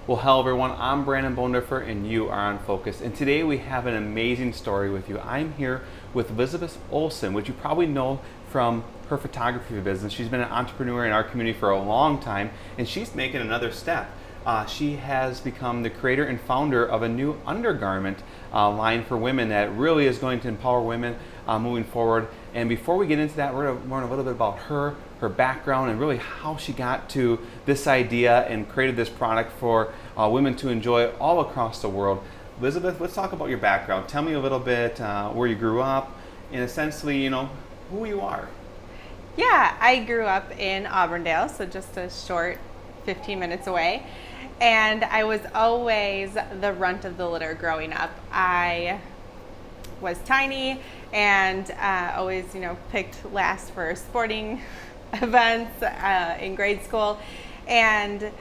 Well, hello everyone, I'm Brandon Bonediffer and you are on Focus. And today we have an amazing story with you. I'm here with Lizabeth Olson, which you probably know from her photography business. She's been an entrepreneur in our community for a long time and she's making another step. She has become the creator and founder of a new undergarment line for women that really is going to empower women moving forward. And before we get into that, we're going to learn a little bit about her background, and really how she got to this idea and created this product for women to enjoy all across the world. Lizabeth, let's talk about your background. Tell me a little bit where you grew up and essentially, who you are. Yeah, I grew up in Auburndale, so just a short 15 minutes away. And I was always the runt of the litter growing up. I was tiny and always, picked last for sporting events in grade school. And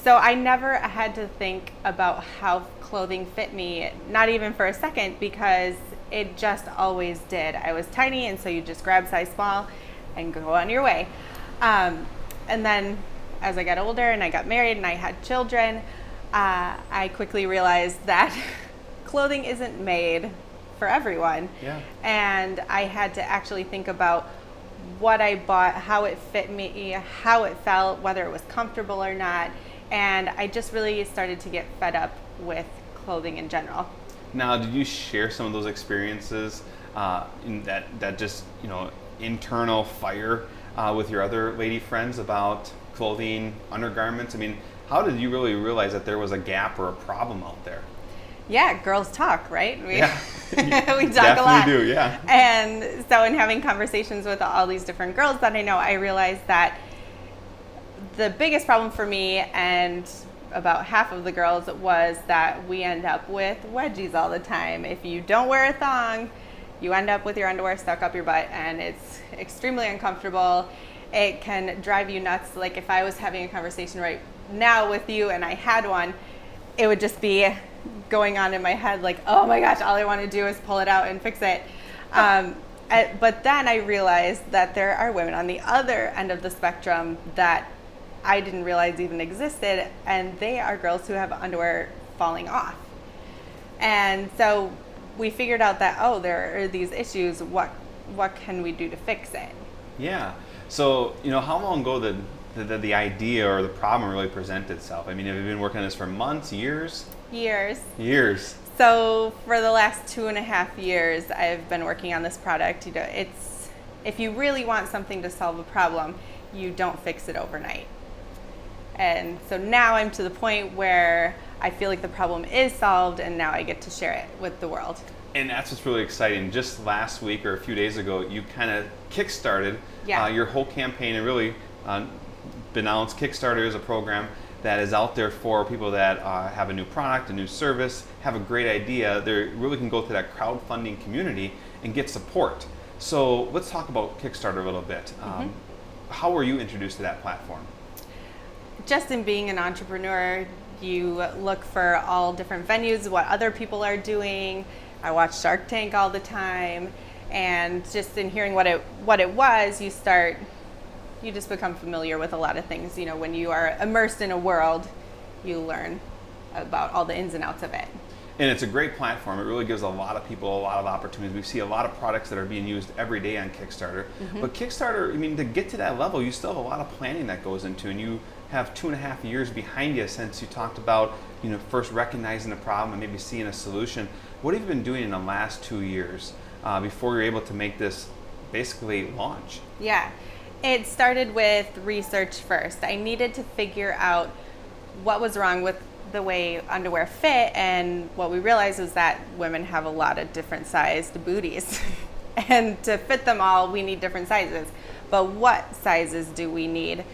so I never had to think about how clothing fit me, not even for a second, because it just always did. I was tiny, and so you just grab size small and go on your way. And then as I got older and I got married and I had children, I quickly realized that clothing isn't made for everyone. Yeah. And I had to actually think about what I bought, how it fit me, how it felt, whether it was comfortable or not. And I just really started to get fed up with clothing in general. Now, did you share some of those experiences in that just, internal fire with your other lady friends about clothing, undergarments? I mean, how did you really realize that there was a gap or a problem out there? Yeah, girls talk, right? Yeah. We talk a lot. Definitely do, yeah. And so in having conversations with all these different girls that I know, I realized that the biggest problem for me and about half of the girls was that we end up with wedgies all the time. If you don't wear a thong, you end up with your underwear stuck up your butt, and it's extremely uncomfortable. It can drive you nuts. Like if I was having a conversation right now with you and I had one, it would just be going on in my head like, oh my gosh, all I want to do is pull it out and fix it. But then I realized that there are women on the other end of the spectrum that I didn't realize even existed, and they are girls who have underwear falling off. And so we figured out that, there are these issues. What can we do to fix it? Yeah. So, how long ago did the idea or the problem really present itself? I mean, have you been working on this for months, years? Years. So for the last 2.5 years, I've been working on this product. It's, if you really want something to solve a problem, you don't fix it overnight. And so now I'm to the point where I feel like the problem is solved, and now I get to share it with the world. And that's what's really exciting. Just last week or a few days ago, you kind of kickstarted your whole campaign, and really announced Kickstarter is a program that is out there for people that have a new product, a new service, have a great idea. They really can go to that crowdfunding community and get support. So let's talk about Kickstarter a little bit. How were you introduced to that platform? Just in being an entrepreneur, you look for all different venues, what other people are doing. I watch Shark Tank all the time, and just in hearing what it was, you just become familiar with a lot of things. When you are immersed in a world, you learn about all the ins and outs of it. And it's a great platform. It really gives a lot of people a lot of opportunities. We see a lot of products that are being used every day on Kickstarter. But Kickstarter, to get to that level, you still have a lot of planning that goes into, and you have 2.5 years behind you since you talked about, first recognizing the problem and maybe seeing a solution. What have you been doing in the last 2 years before you're able to make this basically launch? Yeah. It started with research first. I needed to figure out what was wrong with the way underwear fit, and what we realized was that women have a lot of different sized booties. And to fit them all, we need different sizes. But what sizes do we need?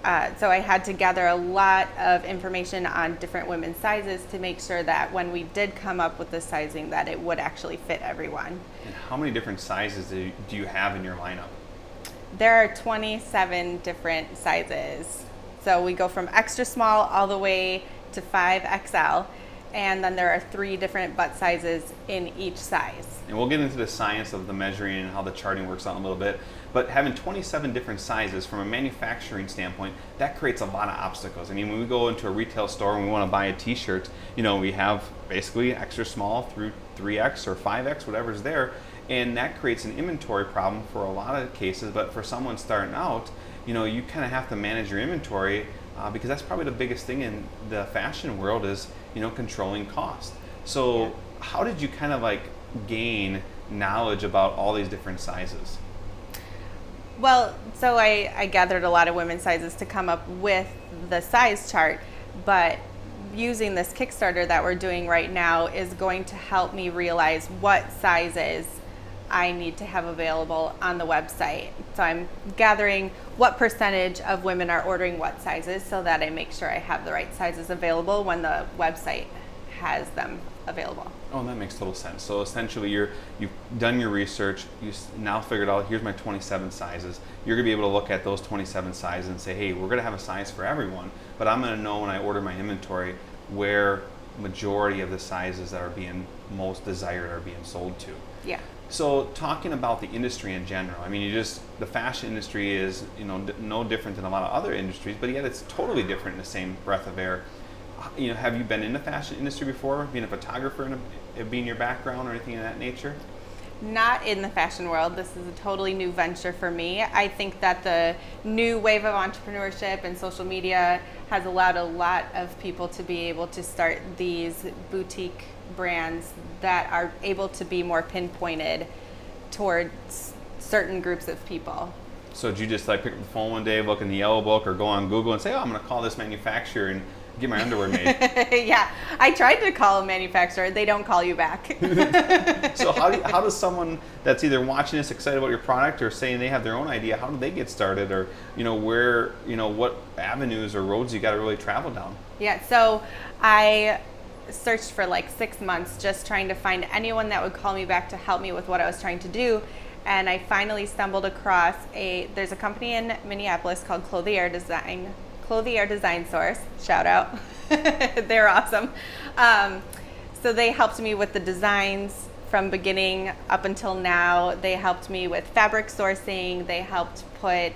So I had to gather a lot of information on different women's sizes to make sure that when we did come up with the sizing, that it would actually fit everyone. And how many different sizes do you have in your lineup? There are 27 different sizes. So we go from extra small all the way to 5XL. and then there are 3 different butt sizes in each size. And we'll get into the science of the measuring and how the charting works out in a little bit. But having 27 different sizes from a manufacturing standpoint, that creates a lot of obstacles. I mean, when we go into a retail store and we want to buy a t-shirt, we have basically extra small through 3X or 5X, whatever's there. And that creates an inventory problem for a lot of cases. But for someone starting out, you kind of have to manage your inventory because that's probably the biggest thing in the fashion world is, controlling cost. So how did you kind of gain knowledge about all these different sizes? Well, so I gathered a lot of women's sizes to come up with the size chart, but using this Kickstarter that we're doing right now is going to help me realize what sizes I need to have available on the website. So I'm gathering what percentage of women are ordering what sizes so that I make sure I have the right sizes available when the website has them available. Oh, that makes total sense. So essentially you've done your research, you now figured out, here's my 27 sizes. You're gonna be able to look at those 27 sizes and say, hey, we're gonna have a size for everyone, but I'm gonna know when I order my inventory where majority of the sizes that are being most desired are being sold to. Yeah. So talking about the industry in general, I mean, the fashion industry is, no different than a lot of other industries, but yet it's totally different in the same breath of air. Have you been in the fashion industry before, being a photographer and being your background or anything of that nature? Not in the fashion world. This is a totally new venture for me. I think that the new wave of entrepreneurship and social media has allowed a lot of people to be able to start these boutique brands that are able to be more pinpointed towards certain groups of people. So did you just pick up the phone one day, look in the yellow book or go on Google and say, oh, I'm going to call this manufacturer and get my underwear made? Yeah, I tried to call a manufacturer. They don't call you back. So how does someone that's either watching this excited about your product or saying they have their own idea, how do they get started? Or, where, what avenues or roads you got to really travel down? Yeah, so I searched for 6 months just trying to find anyone that would call me back to help me with what I was trying to do. And I finally stumbled across there's a company in Minneapolis called Clothier Design Source, shout out. They're awesome. So they helped me with the designs from beginning up until now. They helped me with fabric sourcing. They helped put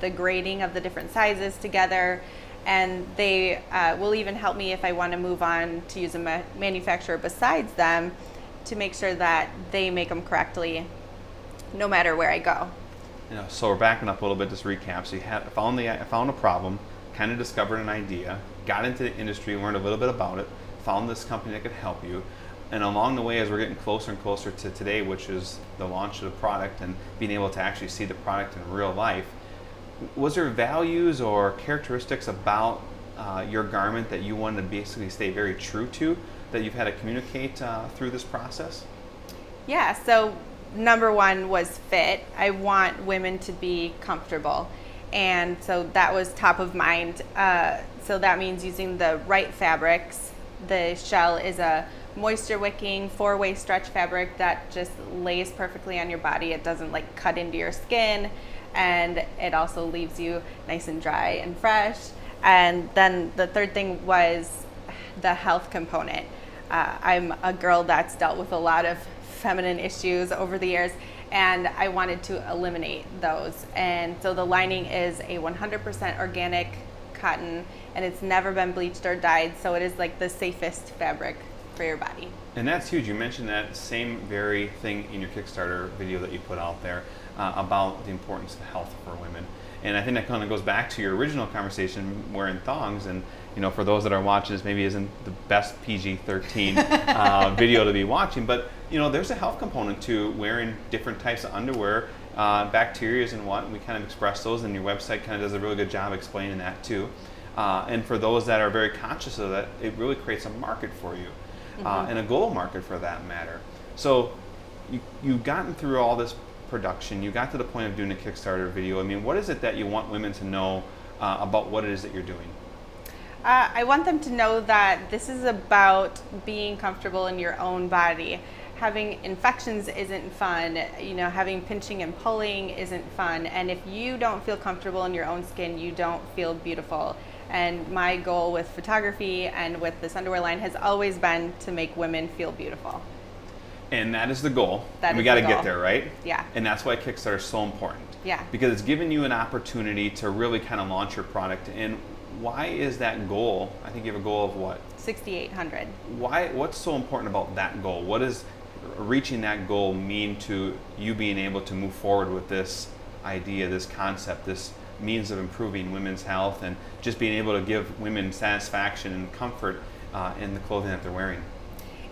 the grading of the different sizes together. And they will even help me if I want to move on to use a manufacturer besides them to make sure that they make them correctly no matter where I go. So we're backing up a little bit, just recap. So you found a problem, kind of discovered an idea, got into the industry, learned a little bit about it, found this company that could help you. And along the way, as we're getting closer and closer to today, which is the launch of the product and being able to actually see the product in real life, was there values or characteristics about your garment that you wanted to basically stay very true to, that you've had to communicate through this process? Yeah, so number one was fit. I want women to be comfortable. And so that was top of mind. So that means using the right fabrics. The shell is a moisture wicking 4-way stretch fabric that just lays perfectly on your body. It doesn't cut into your skin, and it also leaves you nice and dry and fresh. And then the third thing was the health component. I'm a girl that's dealt with a lot of feminine issues over the years, and I wanted to eliminate those. And so the lining is a 100% organic cotton, and it's never been bleached or dyed, so it is the safest fabric for your body. And that's huge. You mentioned that same very thing in your Kickstarter video that you put out there about the importance of health for women. And I think that kind of goes back to your original conversation wearing thongs. And for those that are watching, this maybe isn't the best PG-13 video to be watching, but there's a health component to wearing different types of underwear, bacteria and what. And we kind of express those, and your website kind of does a really good job explaining that too. And for those that are very conscious of that, it really creates a market for you, and a global market for that matter. So you've gotten through all this production, you got to the point of doing a Kickstarter video. I mean, what is it that you want women to know about what it is that you're doing? I want them to know that this is about being comfortable in your own body. Having infections isn't fun, having pinching and pulling isn't fun. And if you don't feel comfortable in your own skin, you don't feel beautiful. And my goal with photography and with this underwear line has always been to make women feel beautiful. And that is the goal. That and we is got to the get goal. there, right? Yeah. And that's why Kickstarter is so important. Yeah. Because it's giving you an opportunity to really kind of launch your product. And why is that goal? I think you have a goal of what? 6,800. What's so important about that goal? What does reaching that goal mean to you being able to move forward with this idea, this concept, this means of improving women's health and just being able to give women satisfaction and comfort in the clothing that they're wearing?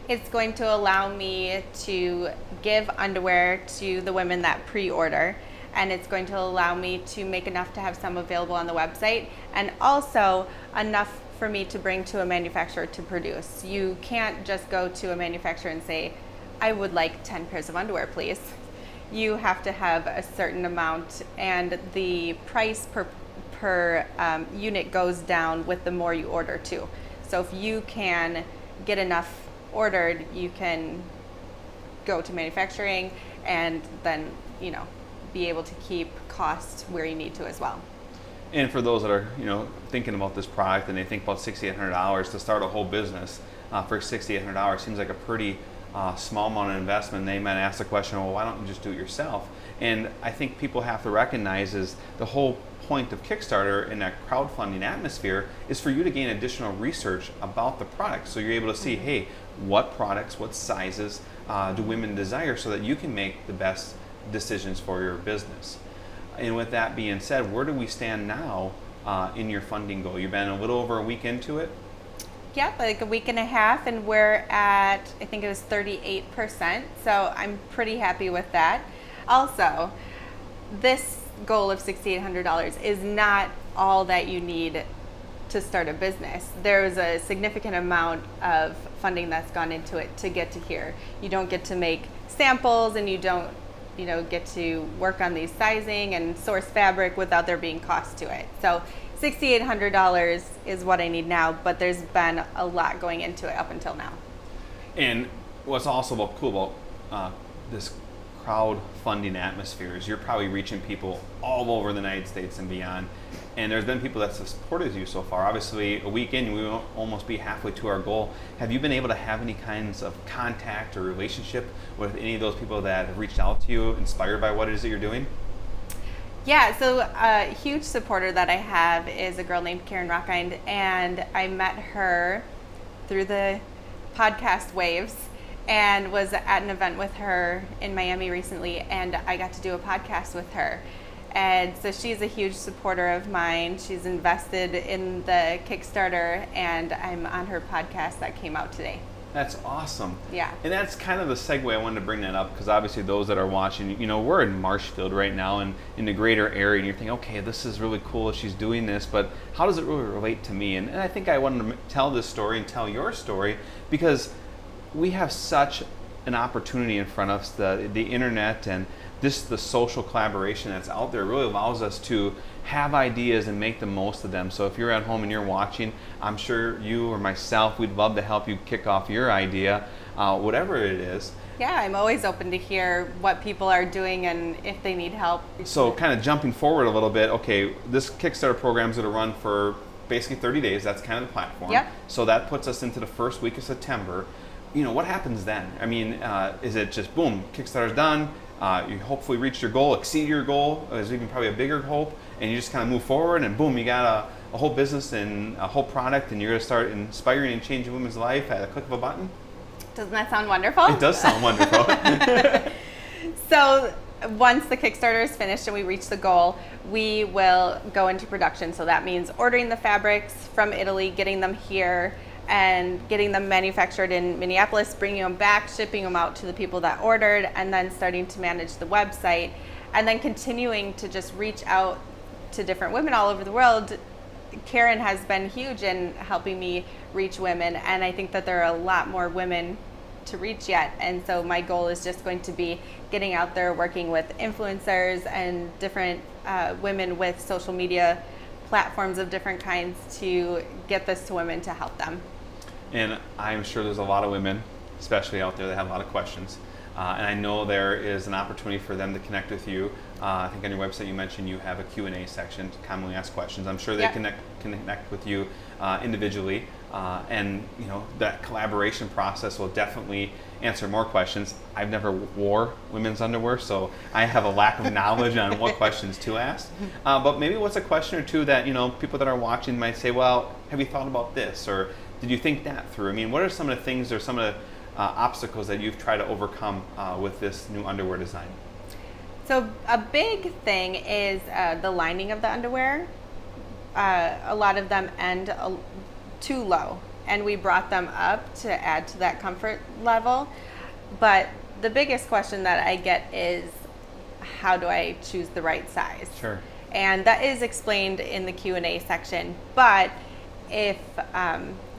It's going to allow me to give underwear to the women that pre-order, and it's going to allow me to make enough to have some available on the website, and also enough for me to bring to a manufacturer to produce. You can't just go to a manufacturer and say, I would like 10 pairs of underwear, please. You have to have a certain amount, and the price per unit goes down with the more you order too. So if you can get enough ordered, you can go to manufacturing and then, be able to keep costs where you need to as well. And for those that are, thinking about this product and they think about $6,800 to start a whole business for $6,800 seems like a pretty small amount of investment. They might ask the question, well, why don't you just do it yourself? And I think people have to recognize is the whole point of Kickstarter in that crowdfunding atmosphere is for you to gain additional research about the product. So you're able to see, hey, what products, what sizes do women desire so that you can make the best decisions for your business. And with that being said, where do we stand now in your funding goal? You've been a little over a week into it? Yep, like a week and a half, and we're at, I think it was 38%, so I'm pretty happy with that. Also, this goal of $6,800 is not all that you need to start a business. There's a significant amount of funding that's gone into it to get to here. You don't get to make samples, and you don't get to work on these sizing and source fabric without there being cost to it. So $6,800 is what I need now, but there's been a lot going into it up until now. And what's also cool about this crowdfunding atmosphere is you're probably reaching people all over the United States and beyond. And there's been people that have supported you so far. Obviously, a week in, we will almost be halfway to our goal. Have you been able to have any kinds of contact or relationship with any of those people that have reached out to you, inspired by what it is that you're doing? Yeah, so a huge supporter that I have is a girl named Karen Rockind, and I met her through the podcast waves and was at an event with her in Miami recently, and I got to do a podcast with her. And so she's a huge supporter of mine. She's invested in the Kickstarter, and I'm on her podcast that came out today. That's awesome. Yeah. And that's kind of the segue I wanted to bring that up, because obviously those that are watching, we're in Marshfield right now and in the greater area, and you're thinking, okay, this is really cool that she's doing this, but how does it really relate to me? And I think I wanted to tell this story and tell your story because we have such an opportunity in front of us. The internet and the social collaboration that's out there really allows us to have ideas and make the most of them. So if you're at home and you're watching, I'm sure you or myself, we'd love to help you kick off your idea, whatever it is. Yeah, I'm always open to hear what people are doing and if they need help. So kind of jumping forward a little bit, okay, this Kickstarter program is going to run for basically 30 days. That's kind of the platform. Yep. So that puts us into the first week of September. What happens then? I mean, is it just boom, Kickstarter's done, you hopefully reached your goal, exceed your goal, there's even probably a bigger hope, and you just kind of move forward and boom, you got a whole business and a whole product, and you're going to start inspiring and changing women's life at a click of a button? Doesn't that sound wonderful? It does sound wonderful. So once the Kickstarter is finished and we reach the goal, we will go into production. So that means ordering the fabrics from Italy, getting them here, and getting them manufactured in Minneapolis, bringing them back, shipping them out to the people that ordered, and then starting to manage the website, and then continuing to just reach out to different women all over the world. Karen has been huge in helping me reach women, and I think that there are a lot more women to reach yet. And so my goal is just going to be getting out there, working with influencers and different women with social media platforms of different kinds to get this to women to help them. And I'm sure there's a lot of women, especially out there, that have a lot of questions. and I know there is an opportunity for them to connect with you. I think on your website you mentioned you have a Q&A section, commonly asked questions. I'm sure they connect with you individually, and that collaboration process will definitely answer more questions. I've never wore women's underwear, so I have a lack of knowledge on what questions to ask. But maybe what's a question or two that people that are watching might say, well, have you thought about this, or did you think that through? I mean, what are some of the things or some of the obstacles that you've tried to overcome with this new underwear design? So a big thing is the lining of the underwear. A lot of them end too low, and we brought them up to add to that comfort level. But the biggest question that I get is, how do I choose the right size? Sure. And that is explained in the Q&A section. But if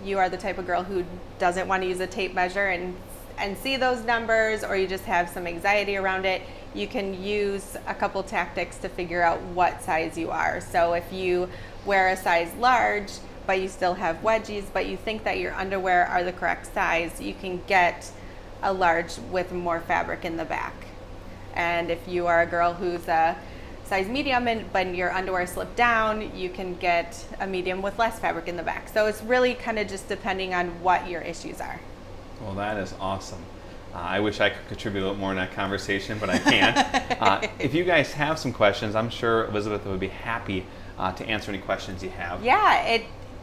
you are the type of girl who doesn't want to use a tape measure and see those numbers, or you just have some anxiety around it, you can use a couple tactics to figure out what size you are. So if you wear a size large, but you still have wedgies, but you think that your underwear are the correct size, you can get a large with more fabric in the back. And if you are a girl who's a size medium but your underwear slipped down, you can get a medium with less fabric in the back. So it's really kind of just depending on what your issues are. Well, that is awesome. I wish I could contribute a little more in that conversation, but I can't. If you guys have some questions, I'm sure Elizabeth would be happy to answer any questions you have. Yeah,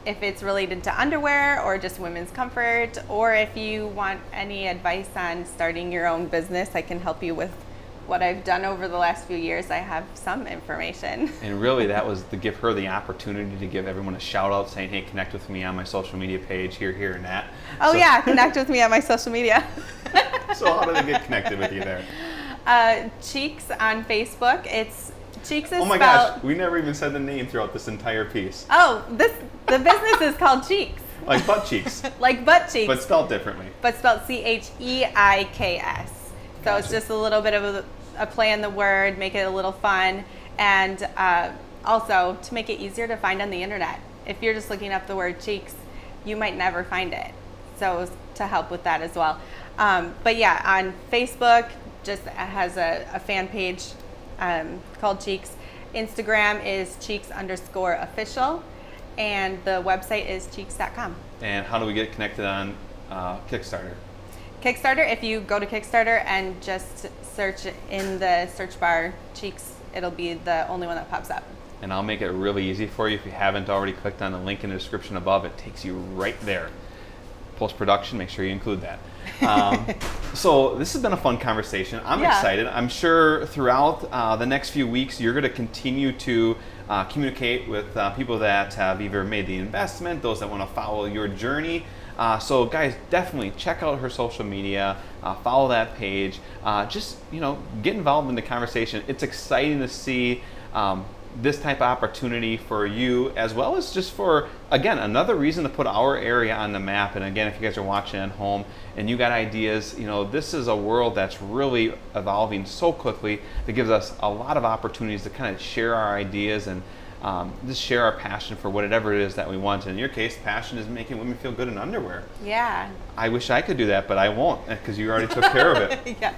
if it's related to underwear or just women's comfort, or if you want any advice on starting your own business, I can help you with what I've done over the last few years. I have some information. And really, that was to give her the opportunity to give everyone a shout out saying, hey, connect with me on my social media page, here, and that. Oh, so, yeah, connect with me on my social media. So how do they get connected with you there? Cheiks on Facebook. It's Cheiks is Oh my spelled... gosh, we never even said the name throughout this entire piece. Oh, the business is called Cheiks. Like butt cheeks. Like butt cheeks. But spelled differently. But spelled Cheiks. So Gotcha. It's just a little bit of a play on the word, make it a little fun, and also to make it easier to find on the internet. If you're just looking up the word Cheiks, you might never find it. So to help with that as well. But yeah, on Facebook, just has a fan page called Cheiks. Instagram is Cheiks_official, and the website is Cheiks.com. And how do we get connected on Kickstarter? Kickstarter, if you go to Kickstarter and just search in the search bar Cheiks, it'll be the only one that pops up. And I'll make it really easy for you. If you haven't already clicked on the link in the description above, it takes you right there. Post-production, make sure you include that. So this has been a fun conversation. I'm excited. I'm sure throughout the next few weeks, you're going to continue to communicate with people that have either made the investment, those that want to follow your journey. So guys, definitely check out her social media, follow that page, just get involved in the conversation. It's exciting to see this type of opportunity for you, as well as just for, again, another reason to put our area on the map. And again, if you guys are watching at home and you got ideas, this is a world that's really evolving so quickly that gives us a lot of opportunities to kind of share our ideas and just share our passion for whatever it is that we want. And in your case, passion is making women feel good in underwear. Yeah. I wish I could do that, but I won't, because you already took care of it. Yeah.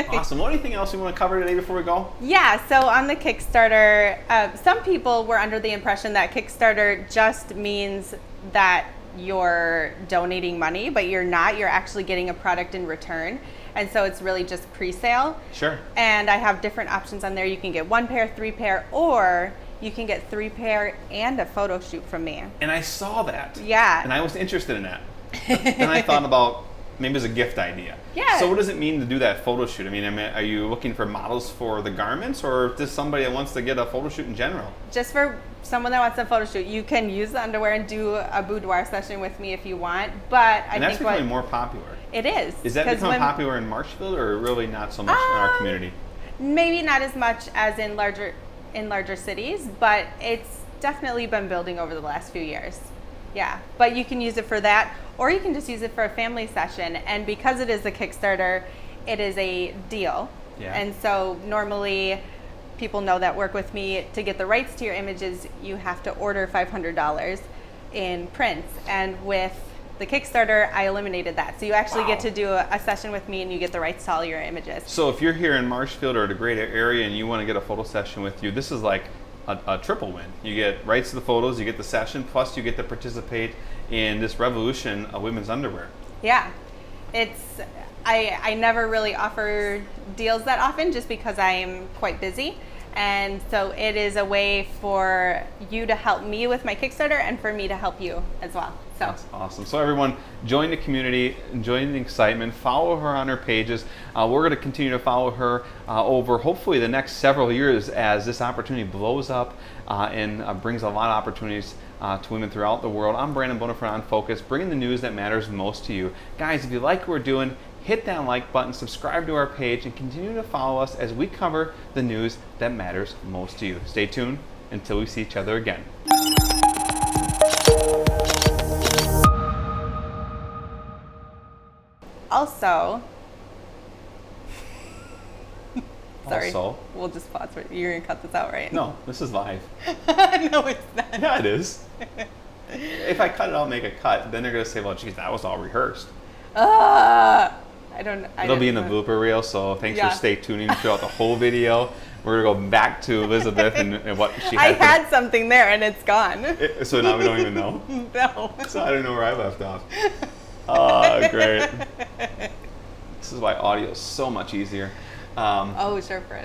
Awesome. Anything else you want to cover today before we go? Yeah, so on the Kickstarter, some people were under the impression that Kickstarter just means that you're donating money, but you're not. You're actually getting a product in return. And so it's really just pre-sale. Sure. And I have different options on there. You can get 1 pair, 3 pair, or you can get 3 pair and a photo shoot from me. And I saw that. Yeah. And I was interested in that. And I thought about maybe as a gift idea. Yeah. So what does it mean to do that photo shoot? I mean, are you looking for models for the garments, or just somebody that wants to get a photo shoot in general? Just for someone that wants a photo shoot. You can use the underwear and do a boudoir session with me if you want. But I think that's becoming more popular. It is. Is that becoming popular in Marshfield, or really not so much in our community? Maybe not as much as in larger cities, but it's definitely been building over the last few years. Yeah, but you can use it for that, or you can just use it for a family session. And because it is a Kickstarter, it is a deal. Yeah. And so normally people know that work with me, to get the rights to your images, you have to order $500 in prints. And with the Kickstarter, I eliminated that. So you actually Wow. get to do a session with me and you get the rights to all your images. So if you're here in Marshfield or the greater area and you want to get a photo session with you, this is like a triple win. You get rights to the photos, you get the session, plus you get to participate in this revolution of women's underwear. Yeah. I never really offer deals that often just because I'm quite busy. And so it is a way for you to help me with my Kickstarter and for me to help you as well. So That's awesome. So everyone, join the community, join the excitement, follow her on her pages. We're going to continue to follow her over hopefully the next several years as this opportunity blows up and brings a lot of opportunities to women throughout the world. I'm Brandon Boner for OnFocus, bringing the news that matters most to you. Guys, if you like what we're doing, hit that like button, subscribe to our page, and continue to follow us as we cover the news that matters most to you. Stay tuned until we see each other again. also, sorry, Also, we'll just pause. You're going to cut this out, right? no, this is live. No, it's not. Yeah, it is. If I cut it, I'll make a cut. Then they're going to say, well, geez, that was all rehearsed. It'll be in the blooper reel, so thanks for stay tuning throughout the whole video. We're going to go back to Elizabeth and what she had. I had something there and it's gone. So now we don't even know? No. So I don't know where I left off. Oh, great. This is why audio is so much easier. Oh, sure, Fred.